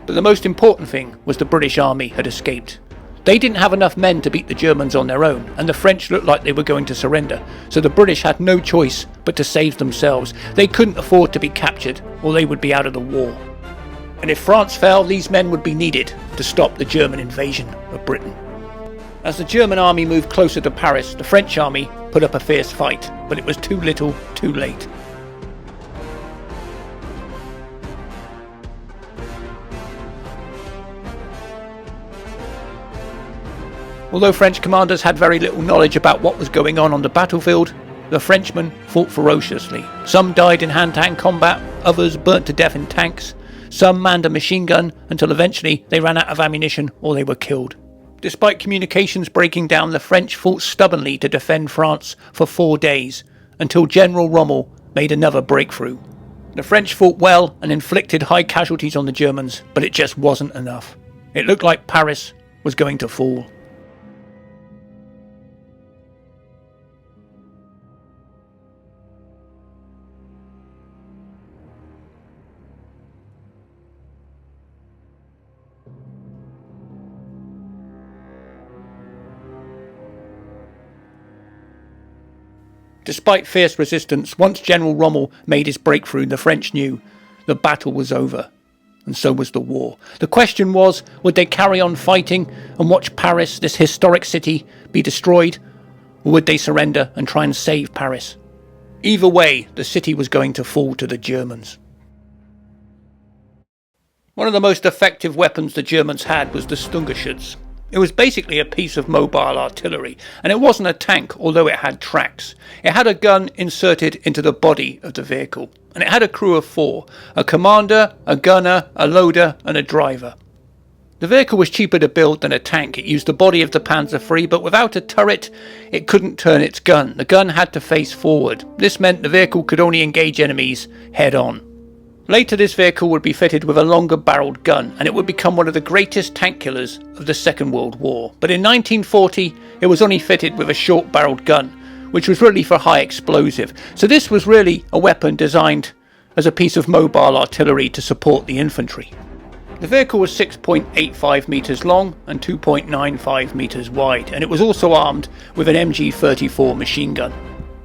But the most important thing was the British army had escaped. They didn't have enough men to beat the Germans on their own, and the French looked like they were going to surrender, so the British had no choice but to save themselves. They couldn't afford to be captured, or they would be out of the war. And if France fell, these men would be needed to stop the German invasion of Britain. As the German army moved closer to Paris, the French army put up a fierce fight, but it was too little, too late. Although French commanders had very little knowledge about what was going on the battlefield, the Frenchmen fought ferociously. Some died in hand-to-hand combat, others burnt to death in tanks, some manned a machine gun until eventually they ran out of ammunition or they were killed. Despite communications breaking down, the French fought stubbornly to defend France for 4 days, until General Rommel made another breakthrough. The French fought well and inflicted high casualties on the Germans, but it just wasn't enough. It looked like Paris was going to fall. Despite fierce resistance, once General Rommel made his breakthrough, the French knew the battle was over, and so was the war. The question was, would they carry on fighting and watch Paris, this historic city, be destroyed, or would they surrender and try and save Paris? Either way, the city was going to fall to the Germans. One of the most effective weapons the Germans had was the Stungerschütz. It was basically a piece of mobile artillery, and it wasn't a tank, although it had tracks. It had a gun inserted into the body of the vehicle, and it had a crew of 4, a commander, a gunner, a loader, and a driver. The vehicle was cheaper to build than a tank. It used the body of the Panzer III, but without a turret, it couldn't turn its gun. The gun had to face forward. This meant the vehicle could only engage enemies head-on. Later, this vehicle would be fitted with a longer barreled gun, and it would become one of the greatest tank killers of the Second World War. But in 1940, it was only fitted with a short barreled gun, which was really for high explosive. So this was really a weapon designed as a piece of mobile artillery to support the infantry. The vehicle was 6.85 metres long and 2.95 metres wide, and it was also armed with an MG-34 machine gun.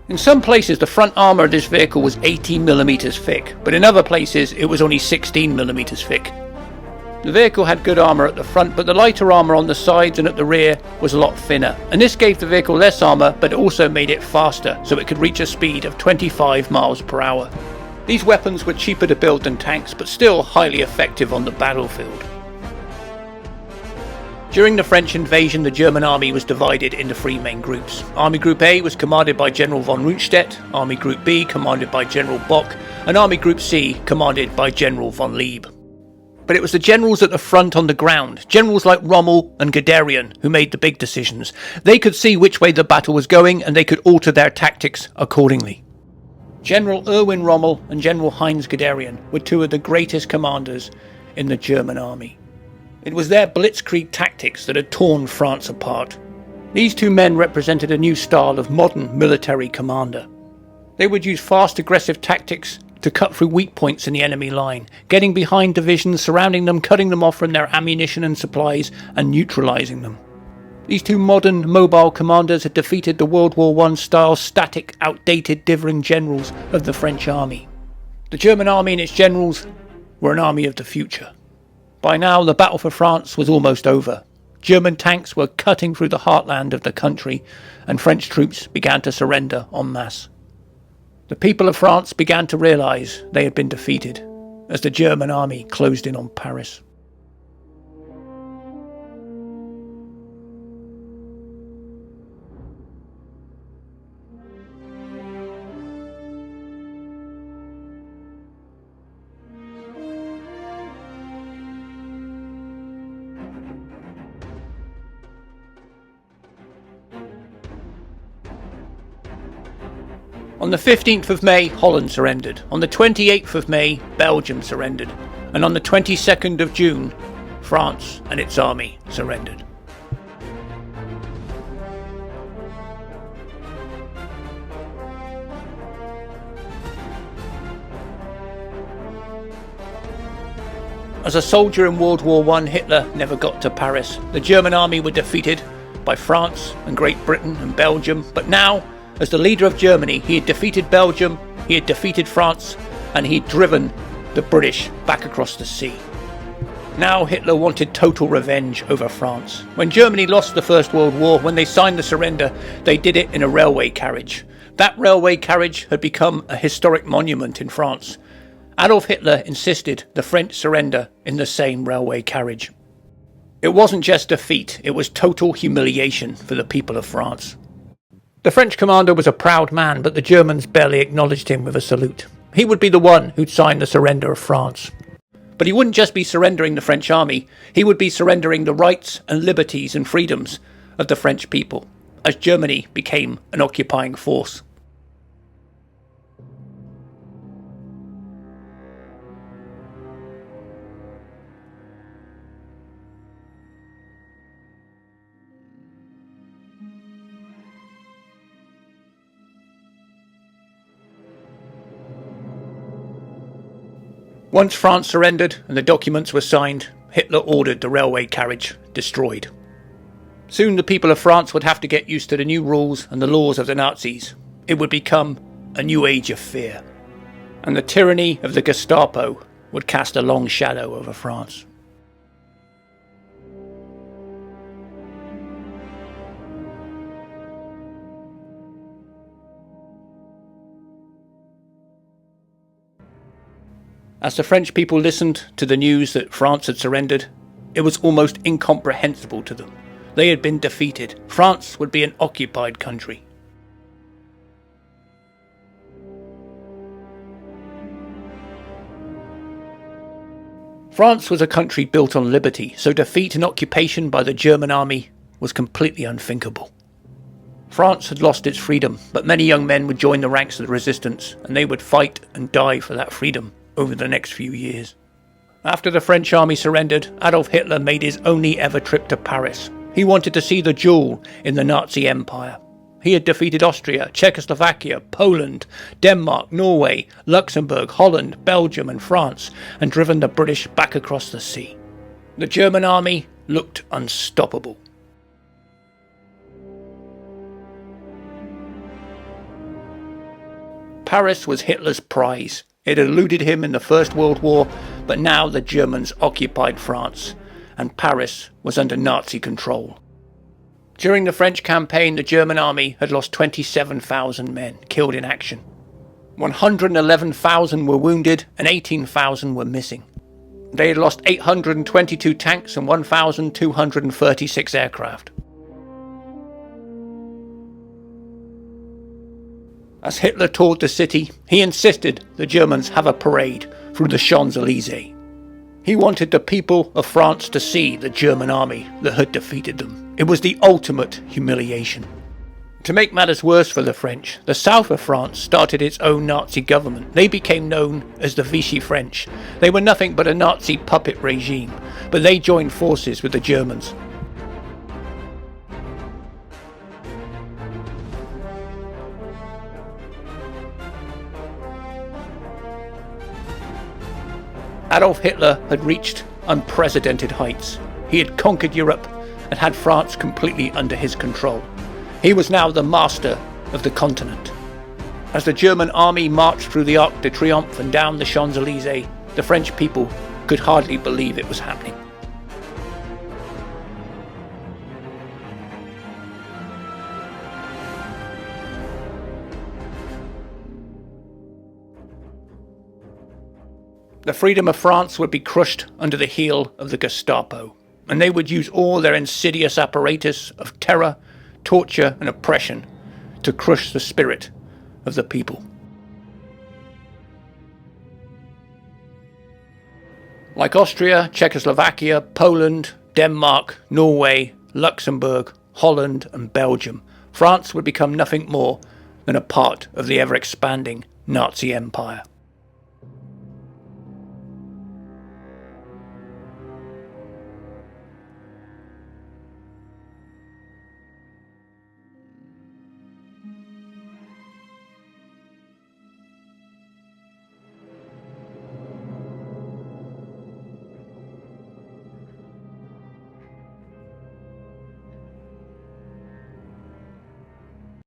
In some places the front armour of this vehicle was 18mm thick, but in other places it was only 16mm thick. The vehicle had good armour at the front, but the lighter armour on the sides and at the rear was a lot thinner, and this gave the vehicle less armour, but it also made it faster, so it could reach a speed of 25 miles per hour. These weapons were cheaper to build than tanks, but still highly effective on the battlefield. During the French invasion, the German army was divided into three main groups. Army Group A was commanded by General von Rundstedt, Army Group B commanded by General Bock, and Army Group C commanded by General von Lieb. But it was the generals at the front on the ground, generals like Rommel and Guderian, who made the big decisions. They could see which way the battle was going, and they could alter their tactics accordingly. General Erwin Rommel and General Heinz Guderian were two of the greatest commanders in the German army. It was their blitzkrieg tactics that had torn France apart. These two men represented a new style of modern military commander. They would use fast, aggressive tactics to cut through weak points in the enemy line, getting behind divisions, surrounding them, cutting them off from their ammunition and supplies, and neutralising them. These two modern, mobile commanders had defeated the World War I style static, outdated, dithering generals of the French army. The German army and its generals were an army of the future. By now, the battle for France was almost over. German tanks were cutting through the heartland of the country, and French troops began to surrender en masse. The people of France began to realise they had been defeated as the German army closed in on Paris. On the 15th of May, Holland surrendered. On the 28th of May, Belgium surrendered. And on the 22nd of June, France and its army surrendered. As a soldier in World War I, Hitler never got to Paris. The German army were defeated by France and Great Britain and Belgium, but now, as the leader of Germany, he had defeated Belgium, he had defeated France, and he'd driven the British back across the sea. Now Hitler wanted total revenge over France. When Germany lost the First World War, when they signed the surrender, they did it in a railway carriage. That railway carriage had become a historic monument in France. Adolf Hitler insisted the French surrender in the same railway carriage. It wasn't just defeat, it was total humiliation for the people of France. The French commander was a proud man, but the Germans barely acknowledged him with a salute. He would be the one who'd sign the surrender of France. But he wouldn't just be surrendering the French army, he would be surrendering the rights and liberties and freedoms of the French people, as Germany became an occupying force. Once France surrendered and the documents were signed, Hitler ordered the railway carriage destroyed. Soon the people of France would have to get used to the new rules and the laws of the Nazis. It would become a new age of fear. And the tyranny of the Gestapo would cast a long shadow over France. As the French people listened to the news that France had surrendered, it was almost incomprehensible to them. They had been defeated. France would be an occupied country. France was a country built on liberty, so defeat and occupation by the German army was completely unthinkable. France had lost its freedom, but many young men would join the ranks of the resistance, and they would fight and die for that freedom over the next few years. After the French army surrendered, Adolf Hitler made his only ever trip to Paris. He wanted to see the jewel in the Nazi Empire. He had defeated Austria, Czechoslovakia, Poland, Denmark, Norway, Luxembourg, Holland, Belgium and France, and driven the British back across the sea. The German army looked unstoppable. Paris was Hitler's prize. It eluded him in the First World War, but now the Germans occupied France, and Paris was under Nazi control. During the French campaign, the German army had lost 27,000 men killed in action. 111,000 were wounded and 18,000 were missing. They had lost 822 tanks and 1,236 aircraft. As Hitler toured the city, he insisted the Germans have a parade through the Champs-Élysées. He wanted the people of France to see the German army that had defeated them. It was the ultimate humiliation. To make matters worse for the French, the south of France started its own Nazi government. They became known as the Vichy French. They were nothing but a Nazi puppet regime, but they joined forces with the Germans. Adolf Hitler had reached unprecedented heights. He had conquered Europe and had France completely under his control. He was now the master of the continent. As the German army marched through the Arc de Triomphe and down the Champs-Élysées, the French people could hardly believe it was happening. The freedom of France would be crushed under the heel of the Gestapo, and they would use all their insidious apparatus of terror, torture and oppression to crush the spirit of the people. Like Austria, Czechoslovakia, Poland, Denmark, Norway, Luxembourg, Holland and Belgium, France would become nothing more than a part of the ever-expanding Nazi Empire.